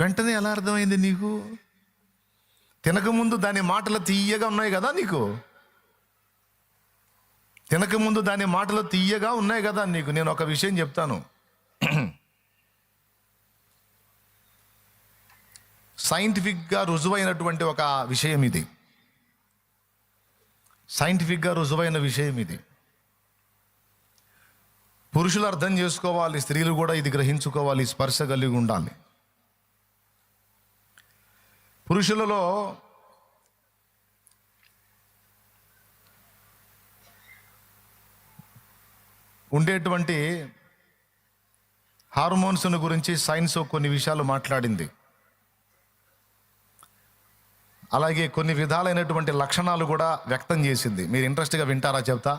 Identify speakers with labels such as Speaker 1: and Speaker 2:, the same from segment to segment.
Speaker 1: వెంటనే ఎలా అర్థమైంది నీకు? తినకముందు దాని మాటలు తీయగా ఉన్నాయి కదా నీకు. తినకముందు దాని మాటలు తీయగా ఉన్నాయి కదా నీకు. నేను ఒక విషయం చెప్తాను. సైంటిఫిక్గా రుజువైనటువంటి ఒక విషయం ఇది. సైంటిఫిక్గా రుజువైన విషయం ఇది. పురుషులు అర్థం చేసుకోవాలి, స్త్రీలు కూడా ఇది గ్రహించుకోవాలి, స్పర్శ కలిగి ఉండాలి. పురుషులలో ఉండేటువంటి హార్మోన్స్ను గురించి సైన్స్ కొన్ని విషయాలు మాట్లాడింది. అలాగే కొన్ని విధాలైనటువంటి లక్షణాలు కూడా వ్యక్తం చేసింది. మీరు ఇంట్రెస్ట్గా వింటారా? చెప్తా.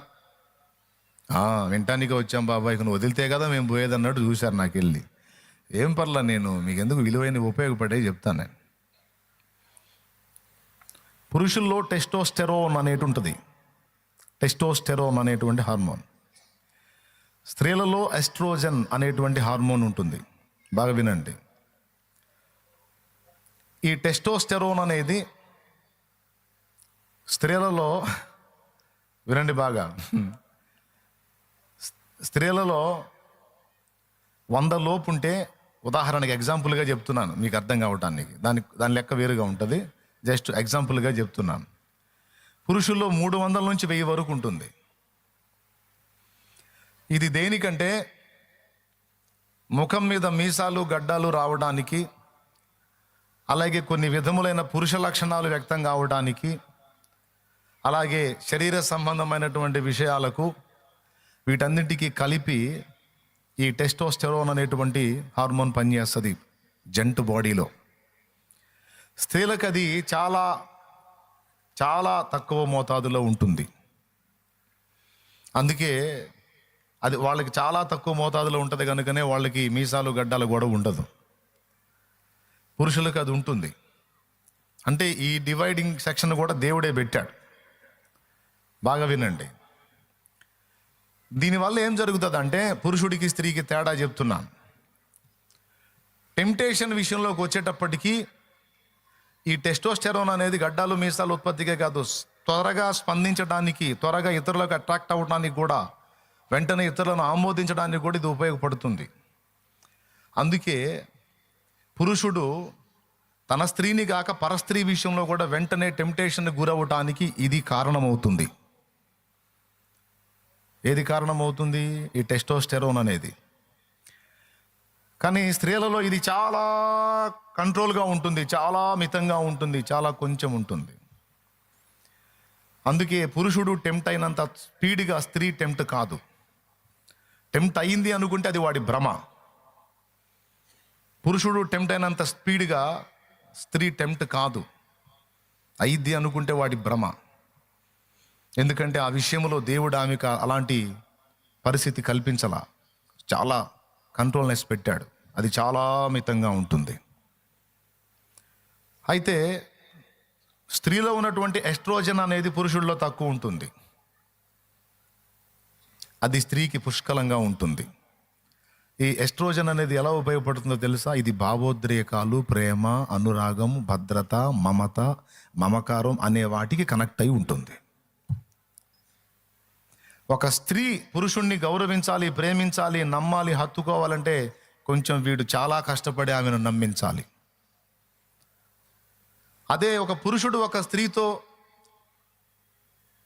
Speaker 1: వింటానికి వచ్చాం బాబాయ్, నువ్వు వదిలితే కదా మేము పోయేది అన్నట్టు చూశారు నాకు వెళ్ళి. ఏం పర్లా, నేను మీకు ఎందుకు విలువైన ఉపయోగపడే చెప్తాను. నేను పురుషుల్లో టెస్టోస్టెరోన్ అనేటి ఉంటుంది. టెస్టోస్టెరోన్ అనేటువంటి హార్మోన్. స్త్రీలలో ఎస్ట్రోజన్ అనేటువంటి హార్మోన్ ఉంటుంది. బాగా వినండి. ఈ టెస్టోస్టెరోన్ అనేది స్త్రీలలో, వినండి బాగా, స్త్రీలలో 100 లోపు ఉంటే, ఉదాహరణకి ఎగ్జాంపుల్గా చెప్తున్నాను మీకు అర్థం కావటానికి, దాని లెక్క వేరుగా ఉంటుంది, జస్ట్ ఎగ్జాంపుల్గా చెప్తున్నాను. పురుషుల్లో 300 నుంచి 1000 వరకు ఉంటుంది. ఇది దేనికంటే ముఖం మీద మీసాలు గడ్డాలు రావడానికి, అలాగే కొన్ని విధములైన పురుష లక్షణాలు వ్యక్తం కావడానికి, అలాగే శరీర సంబంధమైనటువంటి విషయాలకు, వీటన్నిటికీ కలిపి ఈ టెస్టోస్టెరోన్ అనేటువంటి హార్మోన్ పనిచేస్తుంది జంటు బాడీలో. స్త్రీలకు అది చాలా చాలా తక్కువ మోతాదులో ఉంటుంది. అందుకే అది వాళ్ళకి చాలా తక్కువ మోతాదులో ఉంటుంది కనుకనే వాళ్ళకి మీసాలు గడ్డాలు కూడా ఉండదు. పురుషులకు అది ఉంటుంది. అంటే ఈ డివైడింగ్ సెక్షన్ కూడా దేవుడే పెట్టాడు. బాగా వినండి. దీనివల్ల ఏం జరుగుతుంది అంటే, పురుషుడికి స్త్రీకి తేడా చెప్తున్నాను. టెంప్టేషన్ విషయంలోకి వచ్చేటప్పటికీ ఈ టెస్టోస్టెరోన్ అనేది గడ్డాలు మీసాలు ఉత్పత్తికే కాదు, త్వరగా స్పందించడానికి, త్వరగా ఇతరులకు అట్రాక్ట్ అవ్వడానికి కూడా, వెంటనే ఇతరులను ఆమోదించడానికి కూడా ఇది ఉపయోగపడుతుంది. అందుకే పురుషుడు తన స్త్రీని కాక పరస్త్రీ విషయంలో కూడా వెంటనే టెంప్టేషన్ గురవటానికి ఇది కారణమవుతుంది. ఏది కారణమవుతుంది? ఈ టెస్టోస్టెరోన్ అనేది. కానీ స్త్రీలలో ఇది చాలా కంట్రోల్గా ఉంటుంది, చాలా మితంగా ఉంటుంది, చాలా కొంచెం ఉంటుంది. అందుకే పురుషుడు టెంప్ట్ అయినంత స్పీడ్గా స్త్రీ టెంప్ట్ కాదు. టెంప్ట్ అయింది అనుకుంటే అది వాడి భ్రమ. పురుషుడు టెంప్ట్ అయినంత స్పీడ్గా స్త్రీ టెంప్ట్ కాదు. అయింది అనుకుంటే వాడి భ్రమ. ఎందుకంటే ఆ విషయంలో దేవుడు ఆమెకు అలాంటి పరిస్థితి కల్పించాల, చాలా కంట్రోల్నెస్ పెట్టాడు. అది చాలా మితంగా ఉంటుంది. అయితే స్త్రీలో ఉన్నటువంటి ఎస్ట్రోజన్ అనేది పురుషుల్లో తక్కువ ఉంటుంది. అది స్త్రీకి పుష్కలంగా ఉంటుంది. ఈ ఎస్ట్రోజన్ అనేది ఎలా ఉపయోగపడుతుందో తెలుసా? ఇది భావోద్రేకాలు, ప్రేమ, అనురాగం, భద్రత, మమత, మమకారం అనే వాటికి కనెక్ట్ అయి ఉంటుంది. ఒక స్త్రీ పురుషుణ్ణి గౌరవించాలి, ప్రేమించాలి, నమ్మాలి, హత్తుకోవాలంటే కొంచెం వీడు చాలా కష్టపడి ఆమెను నమ్మించాలి. అదే ఒక పురుషుడు ఒక స్త్రీతో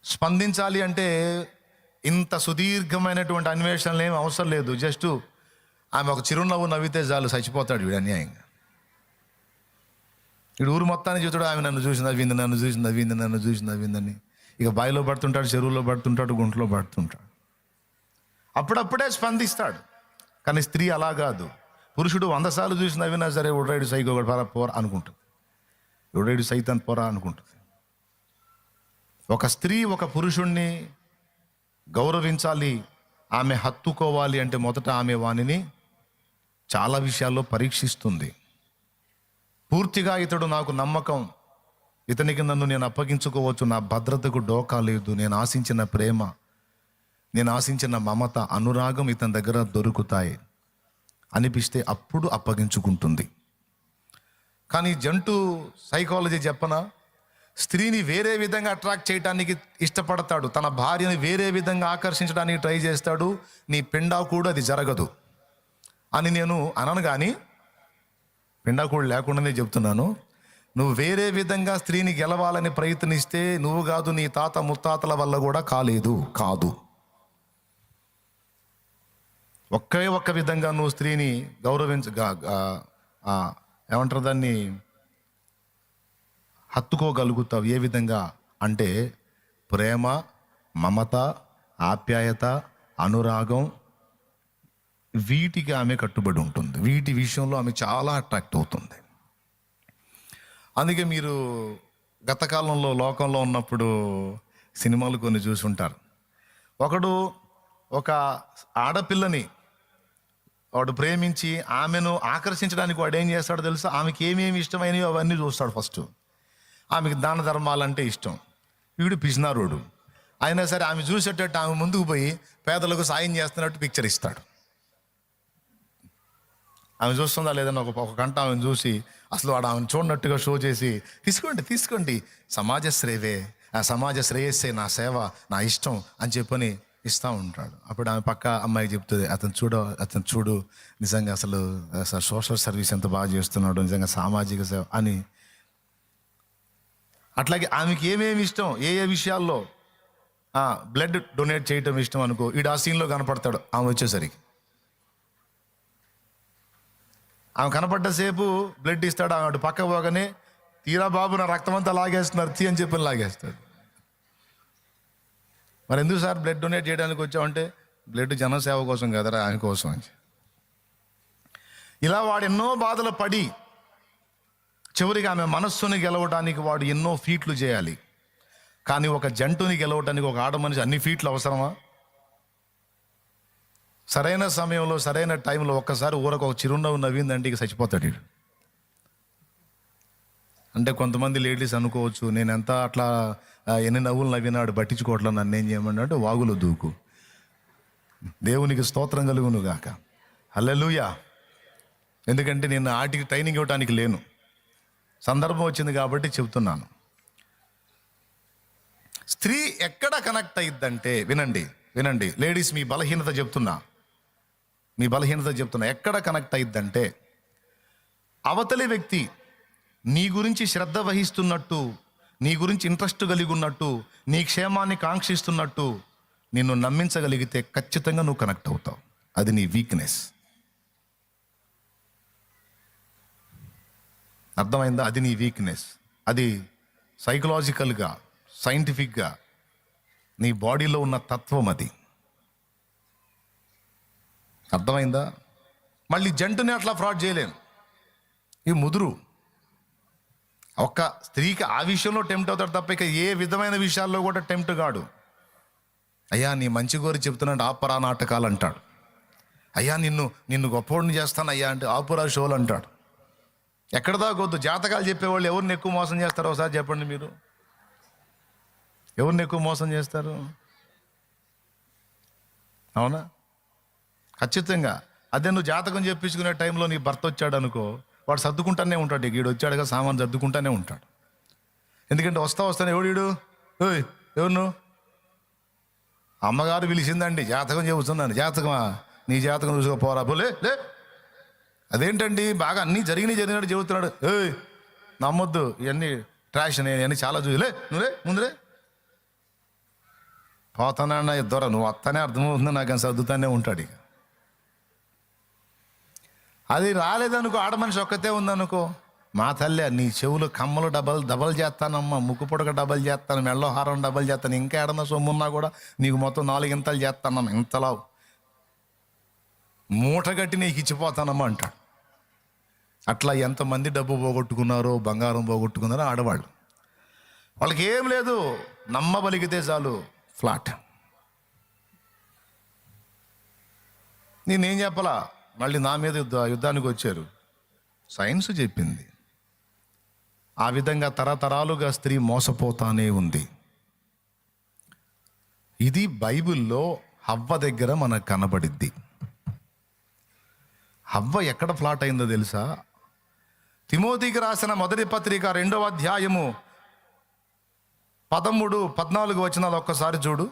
Speaker 1: స్పందించాలి అంటే ఇంత సుదీర్ఘమైనటువంటి అన్వేషణలు ఏమి అవసరం లేదు. జస్ట్ ఆమె ఒక చిరునవ్వు నవ్వితే చాలు, చచ్చిపోతాడు వీడు అన్యాయంగా. వీడు ఊరు మొత్తాన్ని చూస్తాడు, ఆమె నన్ను చూసి నవ్వింది, నన్ను చూసి నవ్వింది, నన్ను చూసి నవ్విందని. ఇక బావిలో పడుతుంటాడు, చెరువులో పడుతుంటాడు, గుంటలో పడుతుంటాడు. అప్పుడప్పుడే స్పందిస్తాడు. కానీ స్త్రీ అలా కాదు. పురుషుడు 100 సార్లు చూసి నవ్వినా సరే ఉడరేడు సైకో పోరా అనుకుంటుంది, ఉడరేడు సైతాన్ పోరా అనుకుంటుంది. ఒక స్త్రీ ఒక పురుషుణ్ణి గౌరవించాలి, ఆమె హత్తుకోవాలి అంటే మొదట ఆమె వానిని చాలా విషయాల్లో పరీక్షిస్తుంది. పూర్తిగా ఇతడు నాకు నమ్మకం, ఇతనికి నన్ను నేను అప్పగించుకోవచ్చు, నా భద్రతకు డోకా లేదు, నేను ఆశించిన ప్రేమ, నేను ఆశించిన మమత, అనురాగం ఇతని దగ్గర దొరుకుతాయి అనిపిస్తే అప్పుడు అప్పగించుకుంటుంది. కానీ జంటు సైకాలజీ చెప్పనా, స్త్రీని వేరే విధంగా అట్రాక్ట్ చేయడానికి ఇష్టపడతాడు, తన భార్యని వేరే విధంగా ఆకర్షించడానికి ట్రై చేస్తాడు. నీ పిండాకుడు అది జరగదు అని నేను అనను, కానీ పిండాకుడు లేకుండానే చెప్తున్నాను. నువ్వు వేరే విధంగా స్త్రీని గెలవాలని ప్రయత్నిస్తే నువ్వు కాదు, నీ తాత ముత్తాతల వల్ల కూడా కాదు. ఒకే ఒక్క విధంగా నువ్వు స్త్రీని ఏమంటారు దాన్ని, హత్తుకోగలుగుతావు. ఏ విధంగా అంటే ప్రేమ, మమత, ఆప్యాయత, అనురాగం, వీటికి ఆమె కట్టుబడి ఉంటుంది. వీటి విషయంలో ఆమె చాలా అట్రాక్ట్ అవుతుంది. అందుకే మీరు గత కాలంలో లోకంలో ఉన్నప్పుడు సినిమాలు కొన్ని చూసి ఉంటారు. ఒకడు ఒక ఆడపిల్లని వాడు ప్రేమించి ఆమెను ఆకర్షించడానికి వాడు ఏం చేస్తాడో తెలుసా, ఆమెకి ఏమేమి ఇష్టమైనవి అవన్నీ చూస్తాడు. ఫస్ట్ ఆమెకి దాన ధర్మాలంటే ఇష్టం. వీడు పిసినారోడు అయినా సరే ఆమె చూసేటట్టు ఆమె ముందుకు పోయి పేదలకు సాయం చేస్తున్నట్టు పిక్చర్ ఇస్తాడు. ఆమె చూస్తుందా లేదని ఒక గంట ఆమెను చూసి అసలు వాడు ఆమెను చూడనట్టుగా షో చేసి తీసుకోండి సమాజ శ్రేయస్సే నా సేవ, నా ఇష్టం అని చెప్పని ఇస్తూ ఉంటాడు. అప్పుడు ఆమె పక్క అమ్మాయి చెప్తుంది, అతను చూడు నిజంగా అసలు సోషల్ సర్వీస్ ఎంత బాగా చేస్తున్నాడు, నిజంగా సామాజిక సేవ అని. అట్లాగే ఆమెకి ఏమేమి ఇష్టం, ఏ విషయాల్లో బ్లడ్ డొనేట్ చేయటం ఇష్టం అనుకో, ఈడు ఆ సీన్లో కనపడతాడు. ఆమె వచ్చేసరికి ఆమె కనపడ్డసేపు బ్లడ్ ఇస్తాడు. ఆమె పక్క పోగానే తీరా బాబు నా రక్తం అంతా లాగేస్తున్నారు అని చెప్పి లాగేస్తాడు. మరి ఎందుకు సార్ బ్లడ్ డొనేట్ చేయడానికి వచ్చామంటే, బ్లడ్ జనసేవ కోసం కదరా, ఆయన కోసం అని. ఇలా వాడు ఎన్నో బాధలు పడి చివరికి ఆమె మనస్సుని గెలవడానికి వాడు ఎన్నో ఫీట్లు చేయాలి. కానీ ఒక జంటుని గెలవడానికి ఒక ఆడ మనిషి అన్ని ఫీట్లు అవసరమా? సరైన సమయంలో సరైన టైంలో ఒక్కసారి ఊరకు ఒక చిరునవ్వు నవ్విందంటే ఇక చచ్చిపోతాడు వీడు. అంటే కొంతమంది లేడీస్ అనుకోవచ్చు, నేను ఎంత అట్లా ఎన్ని నవ్వులు నవ్వినాడు పట్టించుకోవట్లేదు, నన్ను ఏం చేయమన్నాడు, వాగులు దూకు. దేవునికి స్తోత్రం కలుగును గాక, హల్లెలూయా. ఎందుకంటే నేను ఆటికి ట్రైనింగ్ ఇవ్వడానికి లేను, సందర్భం వచ్చింది కాబట్టి చెప్తున్నాను. స్త్రీ ఎక్కడ కనెక్ట్ అయ్యిద్దంటే, వినండి లేడీస్, మీ బలహీనత చెప్తున్నా, ఎక్కడ కనెక్ట్ అయ్యిద్దంటే, అవతలి వ్యక్తి నీ గురించి శ్రద్ధ వహిస్తున్నట్టు, నీ గురించి ఇంట్రెస్ట్ కలిగి ఉన్నట్టు, నీ క్షేమాన్ని కాంక్షిస్తున్నట్టు నిన్ను నమ్మించగలిగితే ఖచ్చితంగా నువ్వు కనెక్ట్ అవుతావు. అది నీ వీక్నెస్. అర్థమైందా? అది నీ వీక్నెస్. అది సైకలాజికల్గా, సైంటిఫిక్గా నీ బాడీలో ఉన్న తత్వం అది. అర్థమైందా? మళ్ళీ జంటుని అట్లా ఫ్రాడ్ చేయలేం. ఈ ముదురు ఒక్క స్త్రీకి ఆ విషయంలో టెంప్ట్ అవుతాడు తప్ప ఇక ఏ విధమైన విషయాల్లో కూడా టెంప్ట్ కాడు. అయ్యా నీ మంచి కోరి చెప్తున్నాడు ఆపరా నాటకాలు అంటాడు. అయ్యా నిన్ను గొప్పవాడిని చేస్తాను అయ్యా అంటే ఆపురా షోలు అంటాడు. ఎక్కడ దాకొద్దు. జాతకాలు చెప్పేవాళ్ళు ఎవరిని ఎక్కువ మోసం చేస్తారో ఒకసారి చెప్పండి మీరు. ఎవరిని ఎక్కువ మోసం చేస్తారు? అవునా? ఖచ్చితంగా. అదే నువ్వు జాతకం చెప్పించుకునే టైంలో నీ భర్త వచ్చాడు అనుకో, వాడు సర్దుకుంటానే ఉంటాడు. ఈడు వచ్చాడుగా సామాన్ సర్దుకుంటానే ఉంటాడు. ఎందుకంటే వస్తానే ఎవడు ఎవరు నువ్వు? అమ్మగారు పిలిచిందండి, జాతకం చెబుతున్నాను. జాతకమా? నీ జాతకం చూసుకోపోరా పోలే లే. అదేంటండి బాగా అన్నీ జరిగినట్టు చెబుతున్నాడు. నమ్మొద్దు, ఇవన్నీ ట్రాష్, నేను ఇవన్నీ చాలా చూసిలే, నువ్వే ముందులే పోతానన్న ఇద్దరు, నువ్వు వస్తానే అర్థమవుతుంది నాకు అని సర్దుతానే ఉంటాడు. ఇక అది రాలేదనుకో, ఆడ మనిషి ఒక్కతే ఉందనుకో, మా తల్లి నీ చెవులు కమ్మలు డబల్ చేస్తానమ్మా, ముక్కు పుడక డబల్ చేస్తాను, మెళ్ళో హారం డబల్ చేస్తాను, ఇంకా ఏడన్నా సొమ్మున్నా కూడా నీకు మొత్తం 4 ఇంతలు చేస్తానమ్మా, ఇంతలా మూట కట్టి నీకు ఇచ్చిపోతానమ్మా అంటాడు. అట్లా ఎంతమంది డబ్బు పోగొట్టుకున్నారో, బంగారం పోగొట్టుకున్నారో ఆడవాళ్ళు. వాళ్ళకి ఏం లేదు, నమ్మబలిగితే చాలు ఫ్లాట్. నేనేం చెప్పాలా, మళ్ళీ నా మీద యుద్ధానికి వచ్చారు. సైన్స్ చెప్పింది. ఆ విధంగా తరతరాలుగా స్త్రీ మోసపోతానే ఉంది. ఇది బైబిల్లో హవ్వ దగ్గర మనకు కనబడిద్ది. హవ్వ ఎక్కడ ఫ్లాట్ అయిందో తెలుసా? తిమోతికి రాసిన మొదటి పత్రిక 2వ అధ్యాయము 13, 14 వచనాలు ఒక్కసారి చూడు.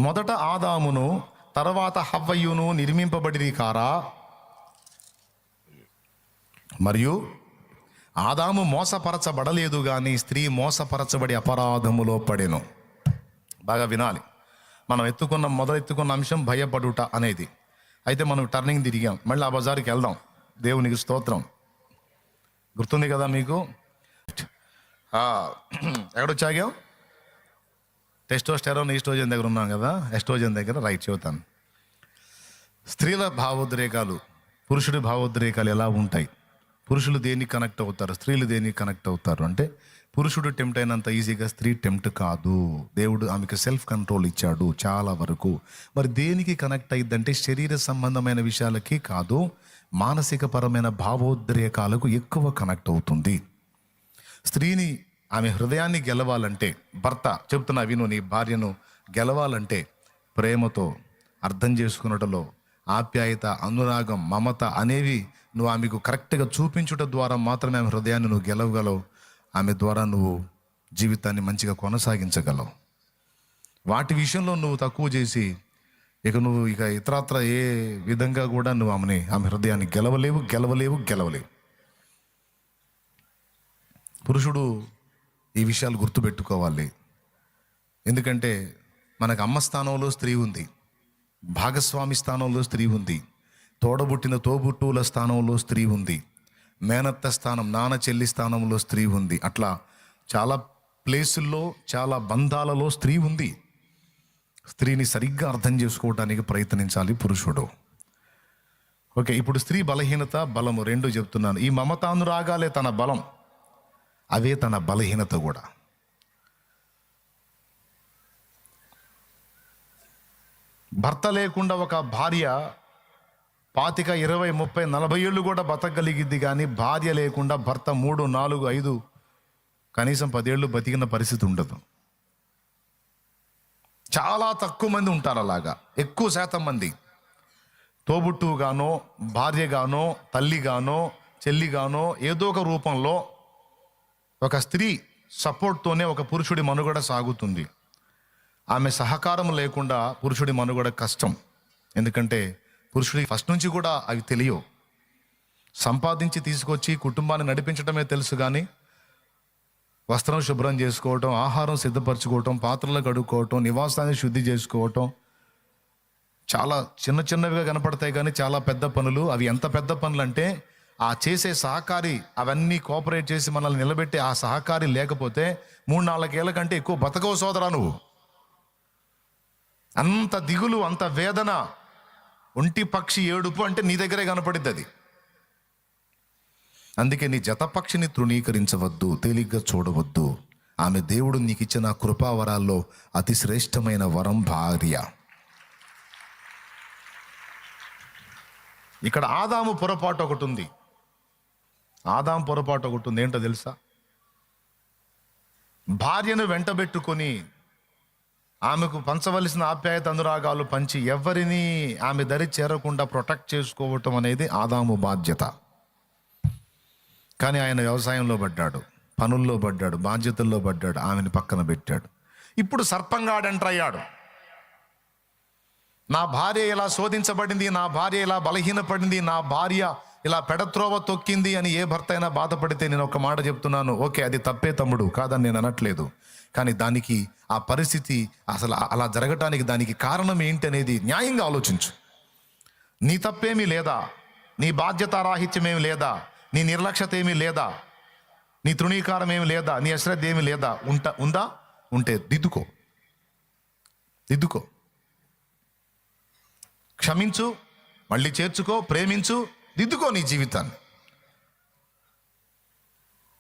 Speaker 1: మొదట ఆదామును తర్వాత హవ్వయును నిర్మింపబడిరి కారా, మరియు ఆదాము మోసపరచబడలేదు కానీ స్త్రీ మోసపరచబడి అపరాధములో పడెను. బాగా వినాలి. మనం మొదలెత్తుకున్న అంశం భయపడుట అనేది. అయితే మనం టర్నింగ్ తిరిగాం, మళ్ళీ ఆ బజారుకి వెళ్దాం. దేవునికి స్తోత్రం. గుర్తుంది కదా మీకు? ఎక్కడొచ్చాగాం? టెస్టోస్టెరాన్ ఈస్ట్రోజన్ దగ్గర ఉన్నాం కదా. ఎస్ట్రోజన్ దగ్గర రైట్ చెబుతాను. స్త్రీల భావోద్రేకాలు, పురుషుడి భావోద్రేకాలు ఎలా ఉంటాయి? పురుషులు దేనికి కనెక్ట్ అవుతారు, స్త్రీలు దేనికి కనెక్ట్ అవుతారు అంటే, పురుషుడు టెంప్ట్ అయినంత ఈజీగా స్త్రీ టెంప్ట్ కాదు. దేవుడు ఆమెకు సెల్ఫ్ కంట్రోల్ ఇచ్చాడు చాలా వరకు. మరి దేనికి కనెక్ట్ అయ్యిద్దంటే శరీర సంబంధమైన విషయాలకి కాదు, మానసిక పరమైన భావోద్రేకాలకు ఎక్కువ కనెక్ట్ అవుతుంది. స్త్రీని ఆమె హృదయాన్ని గెలవాలంటే, భర్త చెప్తున్నా విను, నీ భార్యను గెలవాలంటే ప్రేమతో, అర్థం చేసుకున్నటలో ఆప్యాయత, అనురాగం, మమత అనేవి నువ్వు ఆమెకు కరెక్ట్గా చూపించుట ద్వారా మాత్రమే ఆమె హృదయాన్ని నువ్వు గెలవగలవు. ఆమె ద్వారా నువ్వు జీవితాన్ని మంచిగా కొనసాగించగలవు. వాటి విషయంలో నువ్వు తక్కువ చేసి నువ్వు ఇతరత్ర ఏ విధంగా కూడా నువ్వు ఆమె హృదయాన్ని గెలవలేవు. పురుషుడు ఈ విషయాలు గుర్తుపెట్టుకోవాలి. ఎందుకంటే మనకు అమ్మ స్థానంలో స్త్రీ ఉంది, భాగస్వామి స్థానంలో స్త్రీ ఉంది, తోడబుట్టిన తోబుట్టువుల స్థానంలో స్త్రీ ఉంది, మేనత్త స్థానం, నాన్న చెల్లి స్థానంలో స్త్రీ ఉంది. అట్లా చాలా ప్లేసుల్లో, చాలా బంధాలలో స్త్రీ ఉంది. స్త్రీని సరిగ్గా అర్థం చేసుకోవడానికి ప్రయత్నించాలి పురుషుడు. ఓకే, ఇప్పుడు స్త్రీ బలహీనత, బలము రెండు చెప్తున్నాను. ఈ మమతానురాగాలే తన బలం, అవే తన బలహీనత కూడా. భర్త లేకుండా ఒక భార్య 25, 20, 30, 40 ఏళ్ళు కూడా బతకగలిగిద్ది. కానీ భార్య లేకుండా భర్త 3, 4, 5, కనీసం 10 ఏళ్ళు బతికిన పరిస్థితి ఉండదు. చాలా తక్కువ మంది ఉంటారు అలాగా. ఎక్కువ శాతం మంది తోబుట్టుగానో, భార్యగానో, తల్లిగానో, చెల్లిగానో ఏదో ఒక రూపంలో ఒక స్త్రీ సపోర్ట్తోనే ఒక పురుషుడి మనుగడ సాగుతుంది. ఆమె సహకారం లేకుండా పురుషుడి మనుగడ కష్టం. ఎందుకంటే పురుషుడికి ఫస్ట్ నుంచి కూడా అవి తెలియవు. సంపాదించి తీసుకొచ్చి కుటుంబాన్ని నడిపించడమే తెలుసు, కానీ వస్త్రం శుభ్రం చేసుకోవటం, ఆహారం సిద్ధపరచుకోవటం, పాత్రలు కడుక్కోవటం, నివాసాన్ని శుద్ధి చేసుకోవటం చాలా చిన్నవిగా కనపడతాయి. కానీ చాలా పెద్ద పనులు. అవి ఎంత పెద్ద పనులు అంటే, ఆ చేసే సహకారి అవన్నీ కోఆపరేట్ చేసి మనల్ని నిలబెట్టే ఆ సహకారి లేకపోతే 3-4 ఏళ్ళ కంటే ఎక్కువ బతకవు సోదరా నువ్వు. అంత దిగులు, అంత వేదన, ఒంటి పక్షి ఏడుపు అంటే నీ దగ్గరే కనపడిద్ది అది. అందుకే నీ జతపక్షిని తృణీకరించవద్దు, తేలిగ్గా చూడవద్దు. ఆమె దేవుడు నీకు ఇచ్చిన కృపావరాల్లో అతి శ్రేష్టమైన వరం భార్య. ఇక్కడ ఆదాము పొరపాటు ఒకటి ఉంది. ఏంటో తెలుసా? భార్యను వెంటబెట్టుకొని ఆమెకు పంచవలసిన ఆప్యాయత, అనురాగాలు పంచి ఎవరిని ఆమె దరి చేరకుండా ప్రొటెక్ట్ చేసుకోవటం అనేది ఆదాము బాధ్యత. కానీ ఆయన వ్యవసాయంలో పడ్డాడు, పనుల్లో పడ్డాడు, బాధ్యతల్లో పడ్డాడు, ఆమెను పక్కన పెట్టాడు. ఇప్పుడు సర్పంగాడు ఎంటర్ అయ్యాడు. నా భార్య ఇలా శోధించబడింది, నా భార్య ఇలా బలహీనపడింది, నా భార్య ఇలా పెడత్రోవ తొక్కింది అని ఏ భర్త అయినా బాధపడితే నేను ఒక మాట చెప్తున్నాను, ఓకే అది తప్పే తమ్ముడు, కాదని నేను అనట్లేదు. కానీ దానికి, ఆ పరిస్థితి అసలు అలా జరగటానికి దానికి కారణం ఏంటి అనేది న్యాయంగా ఆలోచించు. నీ తప్పేమీ లేదా, నీ బాధ్యతారాహిత్యమేమి లేదా, నీ నిర్లక్ష్యత ఏమీ లేదా, నీ తృణీకారం ఏమి లేదా, నీ అశ్రద్ధ ఏమి లేదా. ఉందా? ఉంటే దిద్దుకో, క్షమించు, మళ్ళీ చేర్చుకో, ప్రేమించు, దిద్దుకో నీ జీవితాన్ని.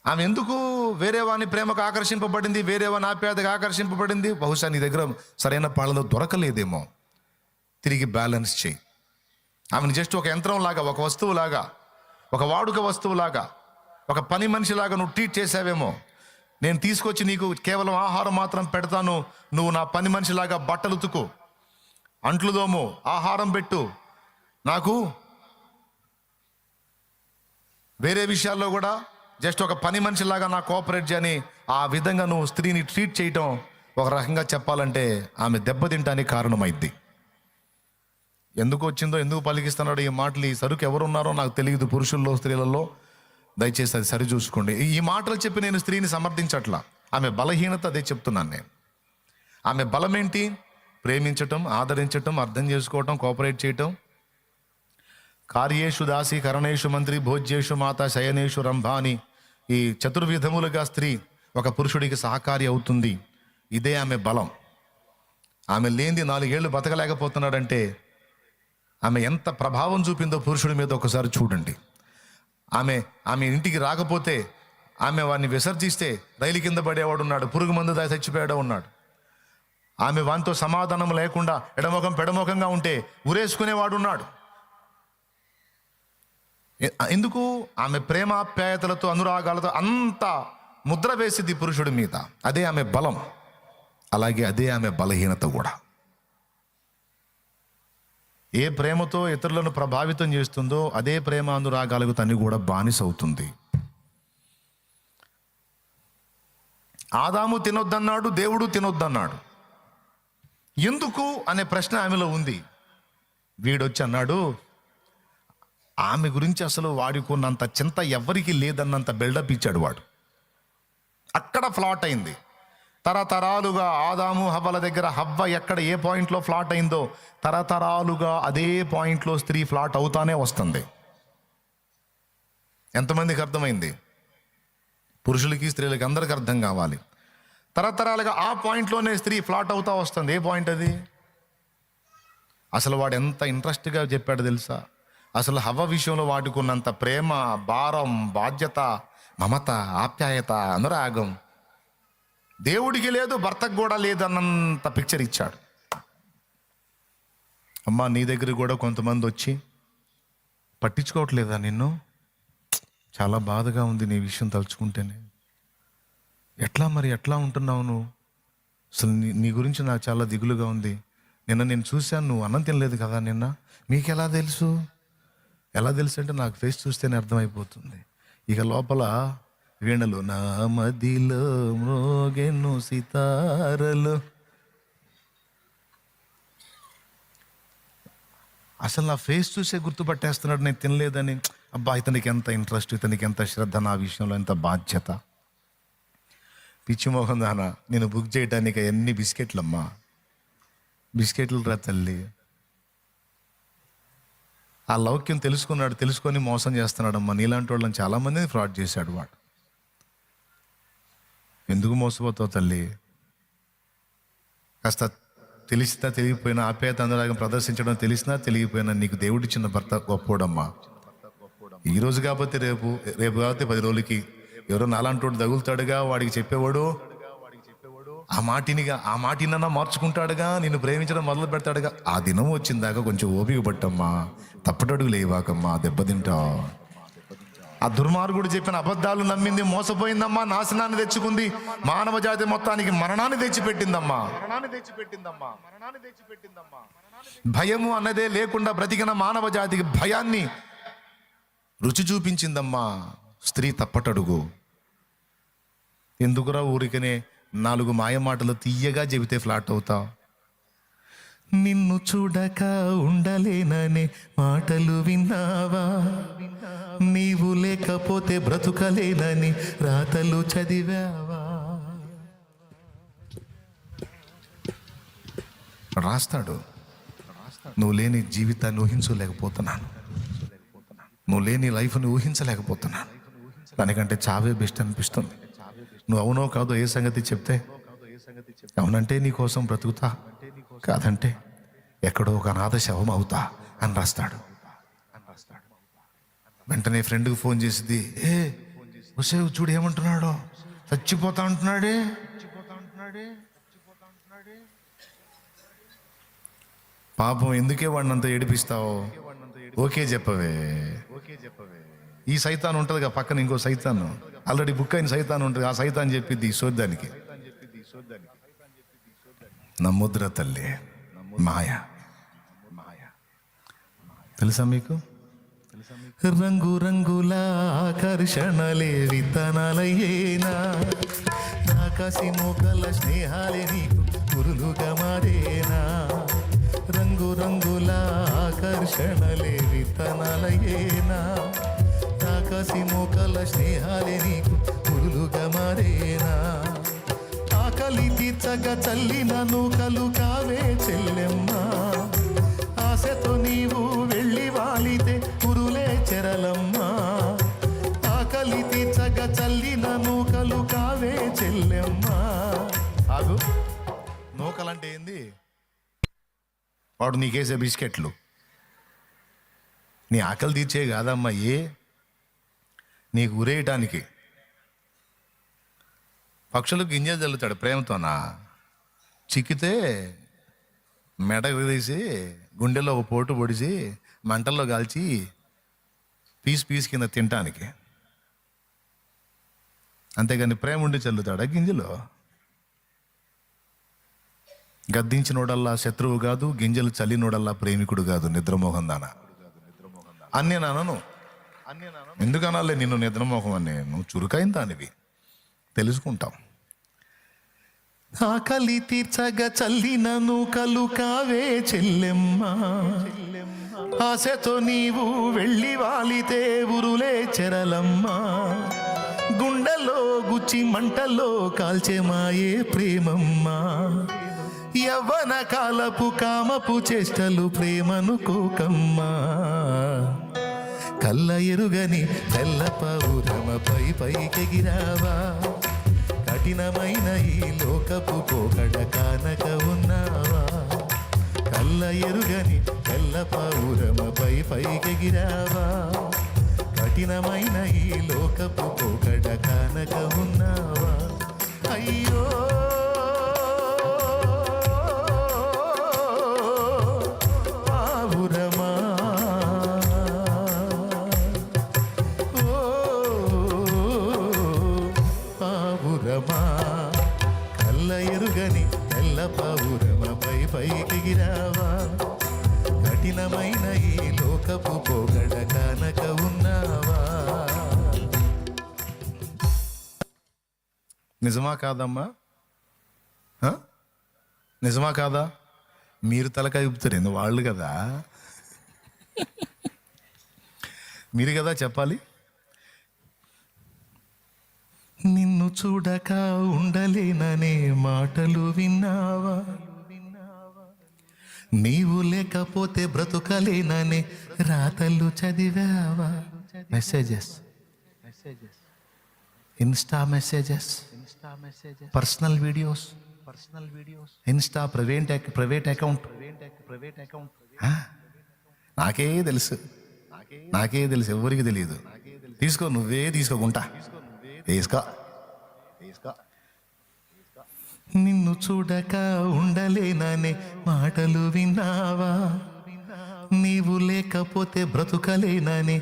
Speaker 1: ఆమె ఎందుకు వేరే వాని ప్రేమకు ఆకర్షింపబడింది, వేరే వాని ఆప్యాయతకు ఆకర్షింపబడింది? బహుశా నీ దగ్గర సరైన పాళ్ళలో దొరకలేదేమో. తిరిగి బ్యాలెన్స్ చేయి. ఆమెను జస్ట్ ఒక యంత్రంలాగా, ఒక వస్తువులాగా, ఒక వాడుక వస్తువులాగా, ఒక పని మనిషిలాగా నువ్వు ట్రీట్ చేసావేమో. నేను తీసుకొచ్చి నీకు కేవలం ఆహారం మాత్రం పెడతాను, నువ్వు నా పని మనిషిలాగా బట్టలు ఉతుకు, అంట్లు దోము, ఆహారం పెట్టు, నాకు వేరే విషయాల్లో కూడా జస్ట్ ఒక పని మనిషిలాగా నా కోఆపరేట్ చేయని ఆ విధంగా నువ్వు స్త్రీని ట్రీట్ చేయటం ఒక రకంగా చెప్పాలంటే ఆమె దెబ్బతింటానికి కారణమైద్ది. ఎందుకు వచ్చిందో, ఎందుకు పలికిస్తున్నాడో ఈ మాటలు, ఈ సరుకు ఎవరున్నారో నాకు తెలియదు, పురుషుల్లో స్త్రీలలో. దయచేసి అది సరి చూసుకోండి. ఈ మాటలు చెప్పి నేను స్త్రీని సమర్థించట్లా. ఆమె బలహీనత అదే చెప్తున్నాను నేను. ఆమె బలం ఏంటి? ప్రేమించటం, ఆదరించటం, అర్థం చేసుకోవటం, కోఆపరేట్ చేయటం. కార్యేషు దాసి, కరణేషు మంత్రి, భోజ్యేషు మాత, శయనేషు రంభ అని ఈ చతుర్విధములుగా స్త్రీ ఒక పురుషుడికి సహకారి అవుతుంది. ఇదే ఆమె బలం. ఆమె లేనిది 4 ఏళ్ళు బతకలేకపోతున్నాడంటే ఆమె ఎంత ప్రభావం చూపిందో పురుషుడి మీద ఒకసారి చూడండి. ఆమె ఇంటికి రాకపోతే, ఆమె వాడిని విసర్జిస్తే రైలు కింద పడేవాడు ఉన్నాడు, పురుగు మందు దాచి చచ్చిపోయాడు ఉన్నాడు. ఆమె వానితో సమాధానం లేకుండా ఎడముఖం పెడముఖంగా ఉంటే ఉరేసుకునేవాడు ఉన్నాడు. ఎందుకు? ఆమె ప్రేమాప్యాయతలతో, అనురాగాలతో అంత ముద్ర వేసింది పురుషుడి మీద. అదే ఆమె బలం. అలాగే అదే ఆమె బలహీనత కూడా. ఏ ప్రేమతో ఇతరులను ప్రభావితం చేస్తుందో అదే ప్రేమ అనురాగాలకు తను కూడా బానిస అవుతుంది. ఆదాము తినొద్దన్నాడు, దేవుడు తినొద్దన్నాడు. ఎందుకు అనే ప్రశ్న ఆమెలో ఉంది. వీడొచ్చి అన్నాడు, ఆమె గురించి అసలు వాడుకున్నంత చింత ఎవ్వరికి లేదన్నంత బిల్డప్ ఇచ్చాడు వాడు. అక్కడ ఫ్లాట్ అయింది. తరతరాలుగా ఆదాము హవ్వల దగ్గర హవ్వ ఎక్కడ ఏ పాయింట్లో ఫ్లాట్ అయిందో తరతరాలుగా అదే పాయింట్లో స్త్రీ ఫ్లాట్ అవుతానే వస్తుంది. ఎంతమందికి అర్థమైంది? పురుషులకి, స్త్రీలకి, అందరికి అర్థం కావాలి. తరతరాలుగా ఆ పాయింట్లోనే స్త్రీ ఫ్లాట్ అవుతా వస్తుంది. ఏ పాయింట్ అది? అసలు వాడు ఎంత ఇంట్రెస్ట్గా చెప్పాడు తెలుసా? అసలు హవ్వ విషయంలో వాడుకున్నంత ప్రేమ, భారం, బాధ్యత, మమత, ఆప్యాయత, అనురాగం దేవుడికి లేదు, భర్తకు కూడా లేదన్నంత పిక్చర్ ఇచ్చాడు. అమ్మా, నీ దగ్గర కూడా కొంతమంది వచ్చి పట్టించుకోవట్లేదా నిన్ను? చాలా బాధగా ఉంది నీ విషయం తలుచుకుంటేనే. ఎట్లా ఉంటున్నావు నువ్వు? అసలు నీ గురించి నాకు చాలా దిగులుగా ఉంది. నేను చూశాను, నువ్వు అన్నం తినలేదు కదా నిన్న. మీకు ఎలా తెలుసు? ఎలా తెలుసు అంటే నాకు ఫేస్ చూస్తేనే అర్థమైపోతుంది. ఇక లోపల వీణలు, నా మదిలో మ్రోగెను సితారలు. అసలు నా ఫేస్ చూసే గుర్తుపట్టేస్తున్నాడు నేను తినలేదని. అబ్బా, ఇతనికి ఎంత ఇంట్రెస్ట్, ఇతనికి ఎంత శ్రద్ధ, నా విషయంలో ఎంత బాధ్యత. పిచ్చిమోహన్ దానా, నేను బుక్ చేయడానికి ఎన్ని బిస్కెట్లమ్మా, బిస్కెట్లు రా తల్లి. ఆ లౌక్యం తెలుసుకొని మోసం చేస్తున్నాడమ్మా. నీలాంటి వాళ్ళని చాలామందిని ఫ్రాడ్ చేశాడు వాడు. ఎందుకు మోసపోతావు తల్లి? కాస్త తెలిసినా తెలియకపోయినా ఆప్యాయత, అనురాగం ప్రదర్శించడం తెలిసినా తెలియకపోయినా నీకు దేవుడిచ్చిన భర్త గొప్పోడమ్మా. ఈరోజు కాకపోతే రేపు కాకపోతే 10 రోజులకి ఎవరో నాలాంటి తగులుతాడుగా, వాడికి చెప్పేవాడు ఆ మాటినన్నా మార్చుకుంటాడుగా, నిన్ను ప్రేమించడం మొదలు పెడతాడుగా. ఆ దినం వచ్చిందాకా కొంచెం ఓపిక పట్టమ్మా, తప్పటడుగు లేవాకమ్మా, దెబ్బతింటా. ఆ దుర్మార్గుడు చెప్పిన అబద్ధాలు నమ్మింది, మోసపోయిందమ్మా, నాశనాన్ని తెచ్చుకుంది, మానవ జాతి మొత్తానికి మరణాన్ని తెచ్చిపెట్టిందమ్మా. భయము అన్నదే లేకుండా బ్రతికిన మానవ జాతికి భయాన్ని రుచి చూపించిందమ్మా స్త్రీ తప్పటడుగు. ఎందుకురా ఊరికనే 4 మాయ మాటలు తీయగా చెబితే ఫ్లాట్ అవుతావు? నిన్ను చూడక ఉండలేననే మాటలు విన్నావా? నీవు లేకపోతే బ్రతుకలేనని రాతలు చదివావా? రాస్తాడు. నువ్వు లేని జీవితాన్ని ఊహించలేకపోతున్నాను, నువ్వు లేని లైఫ్ని ఊహించలేకపోతున్నాను. దానికంటే చావే బెస్ట్ అనిపిస్తుంది. నువ్వు అవునో కాదో ఏ సంగతి చెప్తే, అవునంటే నీ కోసం బ్రతుకుతా, కాదంటే ఎక్కడో ఒక అనాథ శవం అవుతా అని రాస్తాడు. వెంటనే ఫ్రెండ్కి ఫోన్ చేసింది, వసే చూడు ఏమంటున్నాడో, చచ్చిపోతా అంటున్నాడే. పాపం ఎందుకే వాడిని అంత ఏడిపిస్తావు? ఓకే చెప్పవే. ఈ సైతాన్ ఉంటుందిగా పక్కన, ఇంకో సైతాన్ ఆల్రెడీ బుక్ అయిన సైతాన్ ఉంటుంది. ఆ సైతాన్ చెప్పిద్ది ఈ సోద్దానికి, నమ్ముద్ర తల్లి, మాయ. తెలుసా మీకు? రంగు రంగుల ఆకర్షణలే విత్తనాలయ్యేనా, ఆకాశి మోకల స్నేహాలే నీకు పురులుగా మారేనా. రంగు రంగుల ఆకర్షణలే విత్తనాలయ్యేనా, ఆకాశి మోకల స్నేహాలే నీకు పురులుగా మారేనా. ఆకలి తీర్చగా చల్లిన నూకలు కావే చెల్లెమ్మా, ఆశతో నీవు వెళ్ళి వాలితే పురులే చెరలమ్మా. ఆకలి తీర్చగా చల్లిన నూకలు కావే చెల్లెమ్మా. ఆగు, నూకలంటే ఏంది? వాడు నీకేసే బిస్కెట్లు. నీ ఆకలి తీర్చే కాదమ్మా, నీకు ఉరేయటానికి. పక్షులకు గింజలు చల్లుతాడు ప్రేమతోనా, చిక్కితే మెడకు తీసి గుండెలో ఒక పోటు పొడిచి మంటల్లో కాల్చి పీస్ కింద తినటానికి. అంతేగాని ప్రేమ ఉండి చల్లుతాడా గింజలు? గద్దించినోడల్లా శత్రువు కాదు, గింజలు చల్లినోడల్లా ప్రేమికుడు కాదు. నిద్రమోహం దానా అన్నీ నాను. ఎందుకనాలే నిన్ను నిద్రమోహం అని? నువ్వు చురుకైన దానివి, తెలుసుకుంటాం. ఆకలి తీర్చగా చల్లిన నూకలు కావే చెల్లెమ్మా, ఆశతో నీవు వెళ్ళి వాలితే ఉరులే చెరలమ్మా. గుండెలో గుచ్చి మంటల్లో కాల్చే మాయే ప్రేమమ్మా. యవ్వన కాలపు కామపు చేష్టలు ప్రేమను కోకమ్మా. కళ్ళ ఎరుగని తెల్ల పౌరమపై పైకెగిరావా, కఠినమైన ఈ లోకపు పోకడ కానక ఉన్నావా. కళ్ళ ఎరుగని తెల్ల పౌరమపై పైకెగిరావా, కఠినమైన ఈ లోకపు పోకడ కానక ఉన్నావా. అయ్యో పావురమా, కళ్ళ ఎరుగని తెల్ల పౌరమపై పైకెగిరావా, కఠినమైన ఈ లోకపు పోగడ కానక ఉన్నావా. నిజమా కాదమ్మా? నిజమా కాదా? మీరు తలకాయ ఊపుతారు, ఎందుకు? వాళ్ళు కదా, మీరు కదా చెప్పాలి. నిన్ను చూడక ఉండలేననే మాటలు విన్నావా, నీవు లేకపోతే బ్రతుకలేననే రాతలు చదివావా. Messages, insta messages, personal videos, insta private account. నాకే తెలుసు, ఎవరికి తెలియదు. తీసుకో, నువ్వే తీసుకోకుంటా తీసుకో. నిన్ను చూడక ఉండలేననే మాటలు విన్నావా, నీవు లేకపోతే బ్రతుకలేననే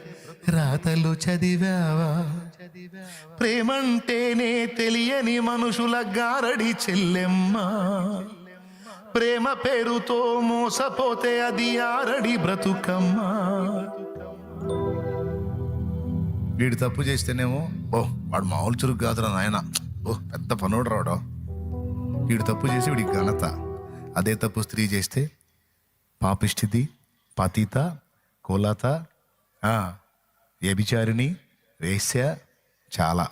Speaker 1: రాతలు చదివావా. ప్రేమంటేనే తెలియని మనుషుల గారడి చెల్లెమ్మా, ప్రేమ పేరుతో మోసపోతే అది ఆరడి బ్రతుకమ్మా. వీడు తప్పు చేస్తేనేమో, వాడు మామూలు చురుకు కాదురా నాయన, పెద్ద పనోడు రావడం. వీడు తప్పు చేసి వీడికి ఘనత. అదే తప్పు స్త్రీ చేస్తే పాపిష్టిది, పతిత, కోలత, వ్యభిచారిణి, వేశ్య, చాలా.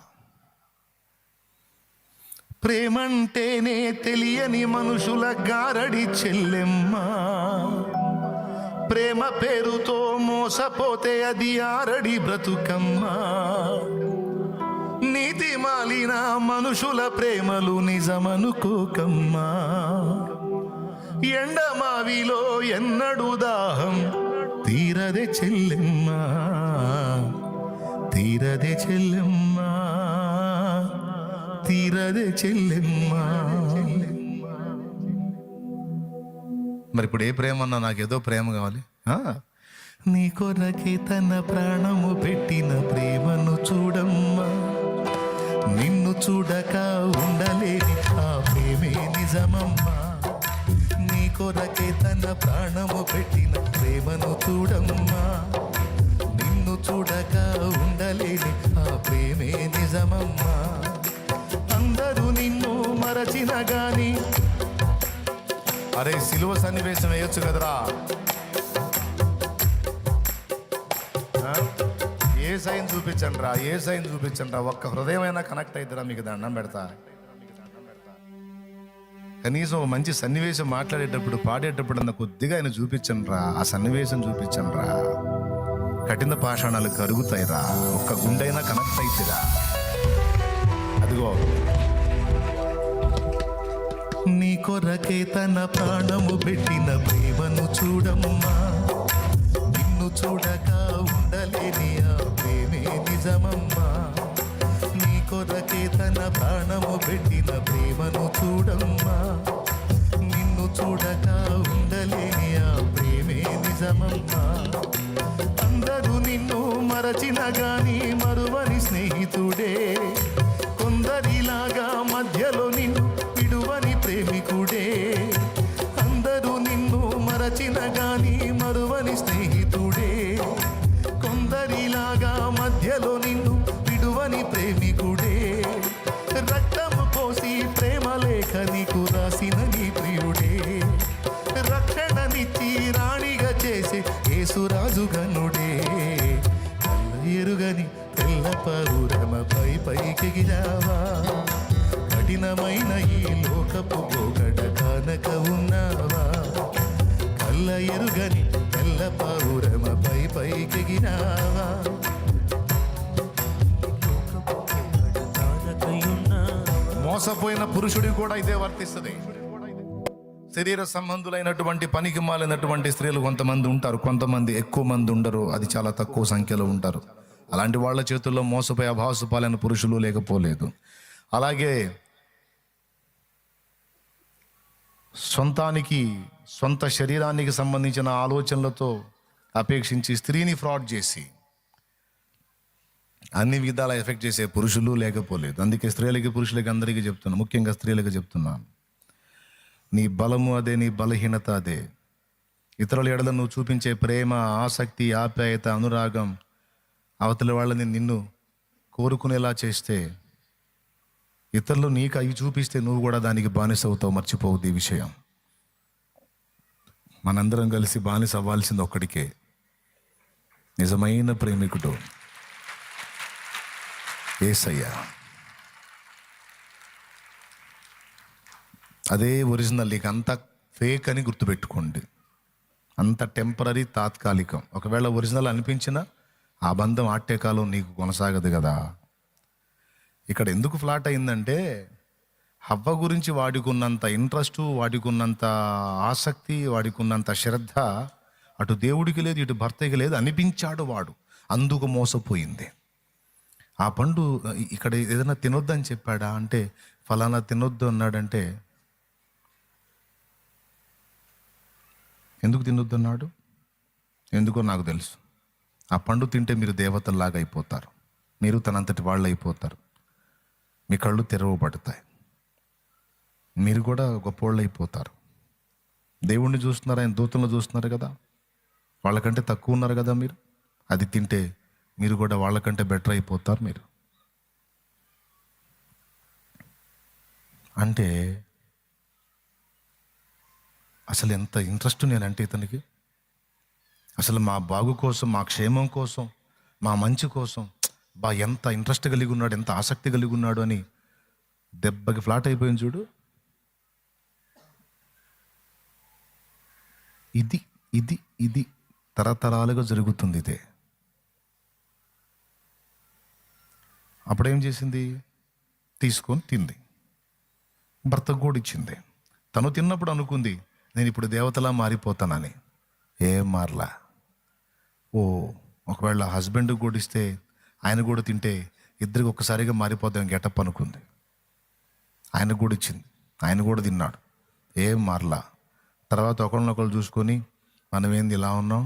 Speaker 1: ప్రేమంటేనే తెలియని మనుషుల గారడి చెల్లెమ్మా, ప్రేమ పేరుతో మోసపోతే అది ఆరడి బ్రతుకమ్మా. నీతి మాలిన మనుషుల ప్రేమలు నిజమనుకోకమ్మా. ఎండమావిలో ఎన్నడు దాహం తీరదే చెల్లెమ్మా, తీరదే చెల్లెమ్మా, తీరదే చెల్లెమ్మా. మరి ఇప్పుడు ఏ ప్రేమ అన్నా నాకేదో ప్రేమ కావాలి. నీ కొరకే తన ప్రాణము పెట్టిన ప్రేమను చూడమ్మా, నిన్ను చూడక ఉండలేని ఆ ప్రేమే నిజమమ్మా. నీ కొరకే తన ప్రాణము పెట్టిన ప్రేమను చూడమ్మా, అరే సిలువ సన్నివేశం వేయొచ్చు కదరా. ఏ సైన్ చూపించండి రా, ఏ సైన్ చూపించండి రా. ఒక్క హృదయమైనా కనెక్ట్ అవుతారా? మీకు దండం పెడతా. కనీసం ఒక మంచి సన్నివేశం మాట్లాడేటప్పుడు పాడేటప్పుడు అన్న కొద్దిగా ఆయన చూపించండి రా, ఆ సన్నివేశం చూపించండి రా. కఠిన పాషాణాలు కరుగుతాయిరా, ఒక్క గుండైనా కనెక్ట్ అయితేరా. అదిగో, నీ కొరకే తన ప్రాణము పెట్టిన ప్రేమను చూడమ్మా, నిన్ను చూడక ఉండలేని ఆ ప్రేమే నిజమమ్మా. నీ కొరకే తన ప్రాణము పెట్టిన ప్రేమను చూడమ్మా, నిన్ను చూడక ఉండలేని ఆ ప్రేమే నిజమమ్మా. అందరూ నిన్ను మరచిన గాని మరువని స్నేహితుడే, కొందరిలాగా మధ్యలో నిన్ను విడువని ప్రేమికుడే. అందరూ నిన్ను మరచిన గాని మరువని స్నేహితుడే, కొందరిలాగా మధ్యలో నిన్ను విడువని ప్రేమికుడే. రక్తము పోసి ప్రేమ లేఖ నీకు రాసిన నీ ప్రియుడే, రక్షణనిచ్చి రాణిగా చేసే యేసురాజు గనుడే. ఎరుగని తెల్ల పౌరమపై పైకెగిరావా, కఠినమైన ఈ లోకపు పోగడ కానక ఉన్నావా. కళ్ళ ఎరుగని తెల్ల పౌరమపై పైకెగిరావా, మోసపోయిన పురుషుడికి కూడా ఇదే వర్తిస్తుంది. శరీర సంబంధులైనటువంటి పనికి మాలినటువంటి స్త్రీలు కొంతమంది ఉంటారు, కొంతమంది ఎక్కువ మంది ఉండరు, అది చాలా తక్కువ సంఖ్యలో ఉంటారు. అలాంటి వాళ్ళ చేతుల్లో మోసపోయి అభాసుపాలైన పురుషులు లేకపోలేదు. అలాగే సొంత శరీరానికి సంబంధించిన ఆలోచనలతో అపేక్షించి స్త్రీని ఫ్రాడ్ చేసి అన్ని విధాలా ఎఫెక్ట్ చేసే పురుషులు లేకపోలేదు. అందుకే స్త్రీలకి పురుషులకి అందరికీ చెప్తున్నాను, ముఖ్యంగా స్త్రీలకు చెప్తున్నాను, నీ బలము అదే, నీ బలహీనత అదే. ఇతరుల ఎడల నువ్వు చూపించే ప్రేమ, ఆసక్తి, ఆప్యాయత, అనురాగం అవతలి వాళ్ళని నిన్ను కోరుకునేలా చేస్తే, ఇతరులు నీకు అవి చూపిస్తే నువ్వు కూడా దానికి బానిస అవుతావు. మర్చిపోవద్దు ఈ విషయం. మనందరం కలిసి బానిస అవ్వాల్సింది ఒక్కడికే, నిజమైన ప్రేమికుడు యేసయ్య. అదే ఒరిజినల్. ఇక అంత ఫేక్ అని గుర్తుపెట్టుకోండి, అంత టెంపరీ, తాత్కాలికం. ఒకవేళ ఒరిజినల్ అనిపించినా ఆ బంధం ఆట్యకాలం నీకు కొనసాగదు కదా. ఇక్కడ ఎందుకు ఫ్లాట్ అయిందంటే, హవ్వ గురించి వాడికున్నంత ఇంట్రెస్ట్, వాడికున్నంత ఆసక్తి, వాడికున్నంత శ్రద్ధ అటు దేవుడికి లేదు, ఇటు భర్తకి లేదు. అనిపించాడు వాడు, అందుకు మోసపోయింది. ఆ పండు ఇక్కడ ఏదైనా తినొద్దని చెప్పాడా అంటే, ఫలానా తినొద్దు అన్నాడంటే ఎందుకు తినొద్దు అన్నాడు? ఎందుకో నాకు తెలుసు. ఆ పండు తింటే మీరు దేవతల్లాగా అయిపోతారు, మీరు తనంతటి వాళ్ళు అయిపోతారు, మీ కళ్ళు తెరవబడతాయి, మీరు కూడా గొప్పవాళ్ళు అయిపోతారు. దేవుణ్ణి చూస్తున్నారు, ఆయన దూతలను చూస్తున్నారు కదా, వాళ్ళకంటే తక్కువ ఉన్నారు కదా మీరు. అది తింటే మీరు కూడా వాళ్ళకంటే బెటర్ అయిపోతారు మీరు. అంటే అసలు ఎంత ఇంట్రెస్ట్ నేనంటే ఇతనికి, అసలు మా బాగు కోసం, మా క్షేమం కోసం, మా మంచి కోసం ఎంత ఇంట్రెస్ట్ కలిగి ఉన్నాడు, ఎంత ఆసక్తి కలిగి ఉన్నాడు అని దెబ్బకి ఫ్లాట్ అయిపోయింది చూడు. ఇది ఇది ఇది తరతరాలుగా జరుగుతుంది ఇదే. అప్పుడేం చేసింది? తీసుకొని తింది, భర్తకు కూడా ఇచ్చింది. తను తిన్నప్పుడు అనుకుంది, నేను ఇప్పుడు దేవతలా మారిపోతానని. ఏం మారలా. ఒకవేళ హస్బెండ్కి కూడా ఇస్తే, ఆయన కూడా తింటే ఇద్దరికి ఒక్కసారిగా మారిపోతాం గెటప్ అనుకుంది. ఆయనకు కూడా ఇచ్చింది, ఆయన కూడా తిన్నాడు, ఏం మారలా. తర్వాత ఒకరినొకరు చూసుకొని, మనమేంది ఇలా ఉన్నాం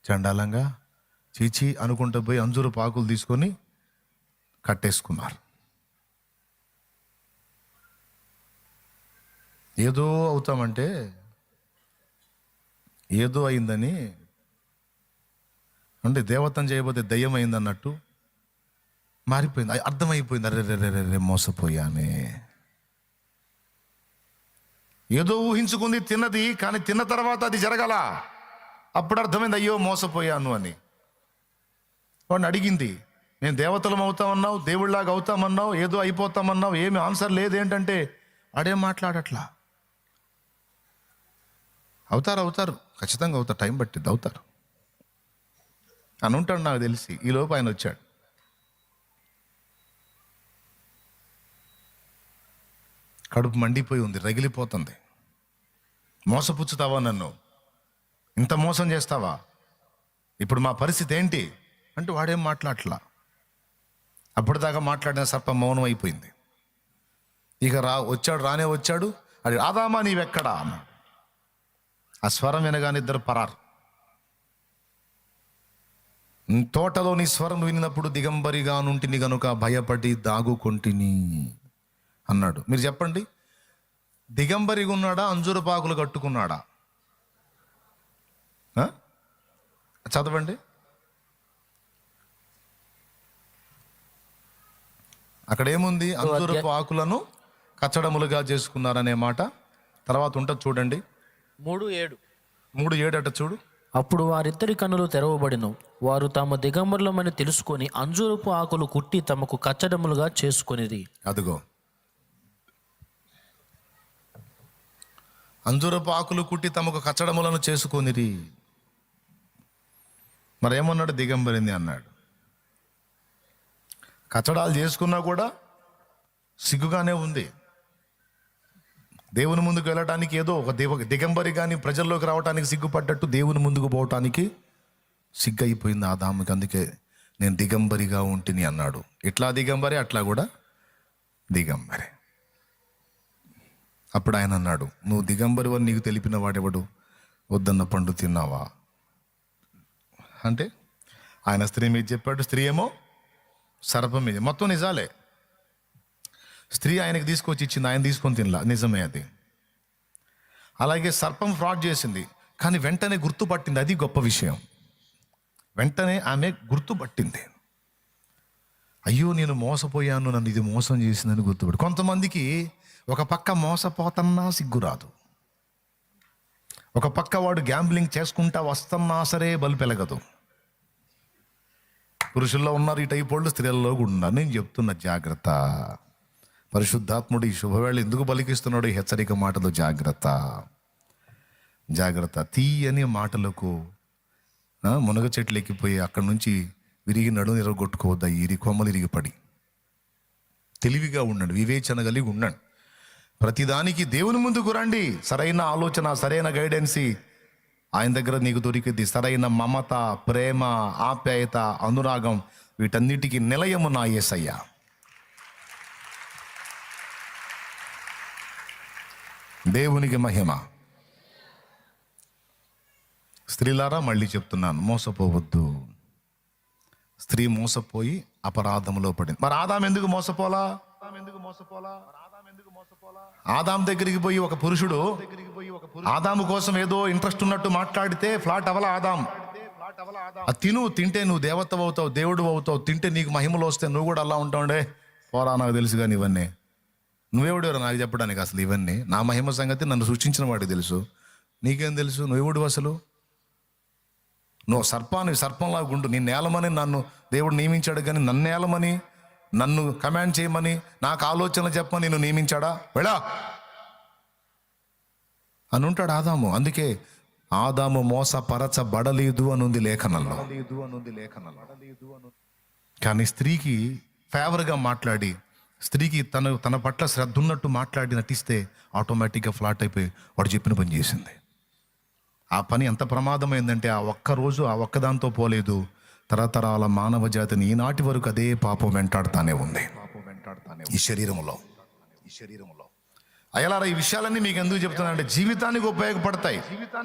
Speaker 1: చండాలంగా, చీచి అనుకుంటూ పోయి అంజూరు పాకులు తీసుకొని కట్టేసుకున్నారు. ఏదో అవుతామంటే ఏదో అయిందని, అంటే దేవతను చేయబోతే దయ్యం అయిందన్నట్టు మారిపోయింది. అర్థమైపోయింది, అరే రే రే రే మోసపోయానే. ఏదో ఊహించుకుంది, తిన్నది, కానీ తిన్న తర్వాత అది జరగాల. అప్పుడు అర్థమైంది, అయ్యో మోసపోయాను అని. వాడిని అడిగింది, నేను దేవతలం అవుతామన్నావు, దేవుళ్ళలాగా అవుతామన్నావు, ఏదో అయిపోతామన్నావు, ఏమి ఆన్సర్ లేదేంటంటే అడే మాట్లాడట్లా. అవుతారు ఖచ్చితంగా అవుతారు, టైం పట్టిద్ది, అవుతారు అని ఉంటాడు నాకు తెలిసి. ఈలోపు ఆయన వచ్చాడు. కడుపు మండిపోయి ఉంది, రగిలిపోతుంది. మోసపుచ్చుతావా నన్ను? ఇంత మోసం చేస్తావా? ఇప్పుడు మా పరిస్థితి ఏంటి అంటే వాడేం మాట్లాడట్లా. అప్పటిదాకా మాట్లాడిన సర్పం మౌనం అయిపోయింది. ఇక రానే వచ్చాడు. అది, ఆదామా నీవెక్కడా అన్నాడు. ఆ స్వరం వినగానే ఇద్దరు పరారు. తోటలోని స్వరం వినినప్పుడు దిగంబరిగా నుంటిని గనుక భయపడి దాగుకొంటిని అన్నాడు. మీరు చెప్పండి, దిగంబరిగా ఉన్నాడా, అంజూరపాకులు కట్టుకున్నాడా? చదవండి. అక్కడ ఏముంది? అంజూరపు ఆకులను కచ్చడములుగా చేసుకున్నారనే మాట తర్వాత ఉంటుంది చూడండి. 3:7 అట చూడు.
Speaker 2: అప్పుడు వారిద్దరి కన్నులు తెరవబడిను, వారు తాము దిగంబరులమని తెలుసుకొని అంజూరపు ఆకులు కుట్టి తమకు కచ్చడములుగా చేసుకొనిది.
Speaker 1: అదిగో, అంజూరపు ఆకులు కుట్టి తమకు కచ్చడములను చేసుకొనిది. మరేమన్నాడు? దిగంబరింది అన్నాడు. కచ్చడాలు చేసుకున్నా కూడా సిగ్గుగానే ఉంది. దేవుని ముందుకు వెళ్ళటానికి ఏదో ఒక దిగంబరి కానీ ప్రజల్లోకి రావడానికి సిగ్గుపడ్డట్టు దేవుని ముందుకు పోవటానికి సిగ్గు అయిపోయింది ఆదాముకి. అందుకే నేను దిగంబరిగా ఉంటిని అన్నాడు. ఇట్లా దిగంబరి, అట్లా కూడా దిగంబరి. అప్పుడు ఆయన అన్నాడు, నువ్వు దిగంబరి అని నీకు తెలిపిన వాడెవడు? వద్దన్న పండు తిన్నావా అంటే ఆయన స్త్రీ మీద చెప్పాడు, స్త్రీ ఏమో సర్పం మీద. మొత్తం నిజాలే. స్త్రీ ఆయనకి తీసుకొచ్చి ఇచ్చింది, ఆయన తీసుకొని తినలా, నిజమే అది. అలాగే సర్పం ఫ్రాడ్ చేసింది, కానీ వెంటనే గుర్తుపట్టింది. అది గొప్ప విషయం. వెంటనే ఆమె గుర్తుపట్టింది. అయ్యో నేను మోసపోయాను, నన్ను ఇది మోసం చేసిందని గుర్తుపట్టి. కొంతమందికి ఒక పక్క మోసపోతన్నా సిగ్గు రాదు, ఒక పక్క వాడు గ్యాంబ్లింగ్ చేసుకుంటా వస్తున్నా సరే బలి పెరగదు. పురుషుల్లో ఉన్నారు ఈ టైప్ వాళ్ళు, స్త్రీలలో కూడా ఉన్నారు. నేను చెప్తున్న జాగ్రత్త. పరిశుద్ధాత్ముడు ఈ శుభవేళ ఎందుకు పలికిస్తున్నాడు? ఈ హెచ్చరిక మాటలు జాగ్రత్త, జాగ్రత్త. తీయని మాటలకు మునగ చెట్లు ఎక్కిపోయి అక్కడి నుంచి విరిగి నడుము ఎరగొట్టుకోవద్దా, ఇరి కొమ్మలు ఇరిగిపడి. తెలివిగా ఉండండి, వివేచన కలిగి ఉండండి. ప్రతిదానికి దేవుని ముందుకు రండి. సరైన ఆలోచన, సరైన గైడెన్సీ ఆయన దగ్గర నీకు దొరికింది. సరైన మమత, ప్రేమ, ఆప్యాయత, అనురాగం, వీటన్నిటికీ నిలయము నా యేసయ్య. దేవునికి మహిమ. స్త్రీలారా మళ్ళీ చెప్తున్నాను, మోసపోవద్దు. స్త్రీ మోసపోయి అపరాధంలో పడింది. మరి ఆదాం ఎందుకు మోసపోలా? ఆదాం దగ్గరికి పోయి ఒక పురుషుడు ఆదాము కోసం ఏదో ఇంట్రెస్ట్ ఉన్నట్టు మాట్లాడితే ఫ్లాట్ అవలా ఆదాం. తింటే నువ్వు దేవత అవుతావు, దేవుడు అవుతావు, తింటే నీకు మహిమలు వస్తే నువ్వు కూడా అలా ఉంటావుండే. పోరా, నాకు తెలుసు కానీ ఇవన్నీ నువ్వెవడెవరా నాకు చెప్పడానికి? అసలు ఇవన్నీ నా మహిమ సంగతి నన్ను సృష్టించిన వాడికి తెలుసు, నీకేం తెలుసు? నువ్వెవడు అసలు? నువ్వు సర్పంలాగా ఉండు. నీ నేలమని నన్ను దేవుడు నియమించాడు, కానీ నన్ను నేలమని, నన్ను కమాండ్ చేయమని, నాకు ఆలోచన చెప్పమని నిన్ను నియమించాడా? వెళ్ళా అని ఉంటాడు ఆదాము. అందుకే ఆదాము మోసపరచబడలేదు అనుంది లేఖనంలో. కానీ స్త్రీకి ఫేవర్గా మాట్లాడి, స్త్రీకి తన పట్ల శ్రద్ధ ఉన్నట్టు మాట్లాడి నటిస్తే ఆటోమేటిక్గా ఫ్లాట్ అయిపోయి వాడు చెప్పిన పని చేసింది. ఆ పని ఎంత ప్రమాదమైందంటే ఆ ఒక్కరోజు ఆ ఒక్కదాంతో పోలేదు, తరతరాల మానవ జాతిని ఈనాటి వరకు అదే పాపం వెంటాడుతానే ఉంది ఈ శరీరంలో. అయ్యలారా, ఈ విషయాలన్నీ మీకు ఎందుకు చెప్తున్నానంటే జీవితానికి ఉపయోగపడతాయి.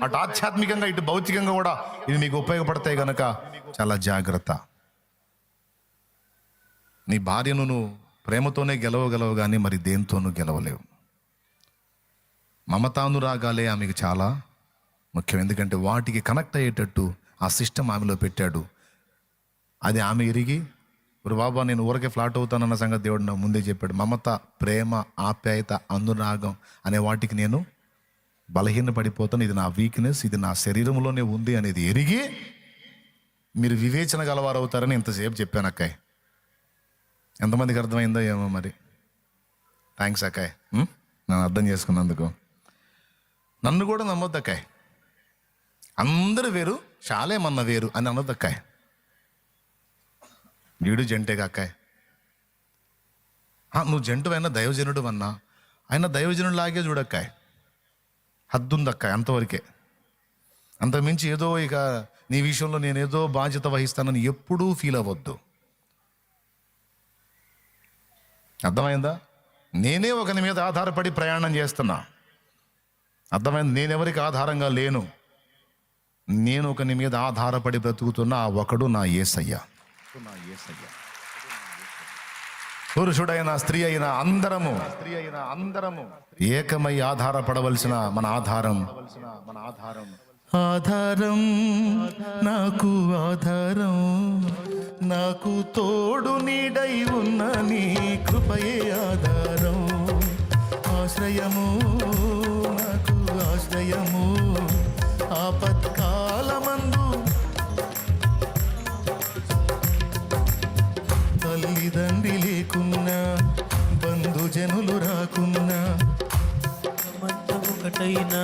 Speaker 1: అటు ఆధ్యాత్మికంగా ఇటు భౌతికంగా కూడా ఇవి మీకు ఉపయోగపడతాయి కనుక చాలా జాగ్రత్త. నీ భార్యను నువ్వు ప్రేమతోనే గెలవగలవు, కానీ మరి దేంతోనూ గెలవలేవు. మమతానురాగాలే ఆమెకు చాలా ముఖ్యం. ఎందుకంటే వాటికి కనెక్ట్ అయ్యేటట్టు ఆ సిస్టమ్ ఆమెలో పెట్టాడు. అది ఆమె ఎరిగి, ఇప్పుడు బాబా నేను ఊరకే ఫ్లాట్ అవుతానన్న సంగతి దేవుడు నాకు ముందే చెప్పాడు. మమత, ప్రేమ, ఆప్యాయత, అనురాగం అనే వాటికి నేను బలహీన పడిపోతాను, ఇది నా వీక్నెస్, ఇది నా శరీరంలోనే ఉంది అనేది ఎరిగి మీరు వివేచన గలవారు అవుతారని ఇంతసేపు చెప్పాను అక్కాయ్. ఎంతమందికి అర్థమైందో ఏమో మరి. థ్యాంక్స్ అక్కాయ్, నన్ను అర్థం చేసుకున్నందుకు. నన్ను కూడా నమ్మొద్దు అక్కాయ్. అందరూ వేరు, చాలేమన్న వేరు అని అనొద్దు అక్కాయ్. వీడు జంటేగా అక్కాయ్. నువ్వు జంటు అయినా దైవజనుడు అన్నా ఆయన దైవజనుడు లాగే చూడక్కాయ్. హద్దుందక్కాయ్, అంతవరకే. అంతకుమించి ఏదో ఇక నీ విషయంలో నేనేదో బాధ్యత వహిస్తానని ఎప్పుడూ ఫీల్ అవ్వద్దు. అర్థమైందా? నేనే ఒకని మీద ఆధారపడి ప్రయాణం చేస్తున్నా. అర్థమైంది? నేనెవరికి ఆధారంగా లేను. నేను ఒకని మీద ఆధారపడి బ్రతుకుతున్న ఆ ఒకడు నా యేసయ్య. పురుషుడైన స్త్రీ అయిన అందరము ఏకమై ఆధారపడవలసిన మన ఆధారం నాకు ఆధారం, నాకు తోడు నీడై ఉన్న నీ కృపయే ఆధారం. ఆశ్రయము నాకు ఆశ్రయము, ఆపత్కాలమందు తల్లిదండ్రి లేకున్నా, బంధుజనులు రాకున్నా,
Speaker 2: ఒకటైనా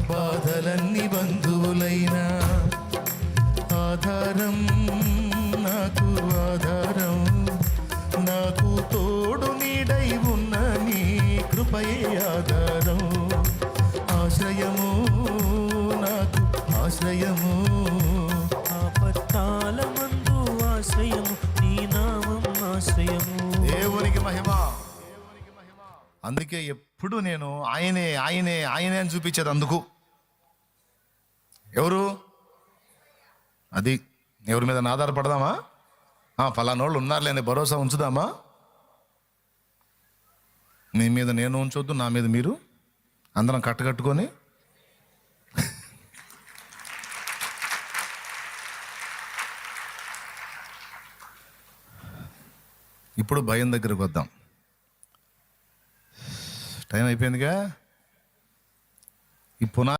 Speaker 1: బాధలన్నీ బంధువులైనా, ఆధారం నాకు ఆధారం, నాకు తోడు నీడై ఉన్న నీ కృపయే ఆధారం. ఆశ్రయము నాకు ఆశ్రయము,
Speaker 2: ఆపత్కాలమందు ఆశ్రయము, నీ నామం ఆశ్రయము.
Speaker 1: దేవునికి మహిమ. అందుకే ఎప్పుడు నేను ఆయనే ఆయనే ఆయనే అని చూపించేది. అందుకు ఎవరు అది ఎవరి మీద ఆధారపడదామా? ఫలానోళ్ళు ఉన్నారులేని భరోసా ఉంచుదామా? నీ మీద నేను ఉంచొద్దు, నా మీద మీరు, అందరం కట్టుకొని ఇప్పుడు భయం దగ్గరకు వద్దాం. టైం అయిపోయిందిగా. ఈ పునా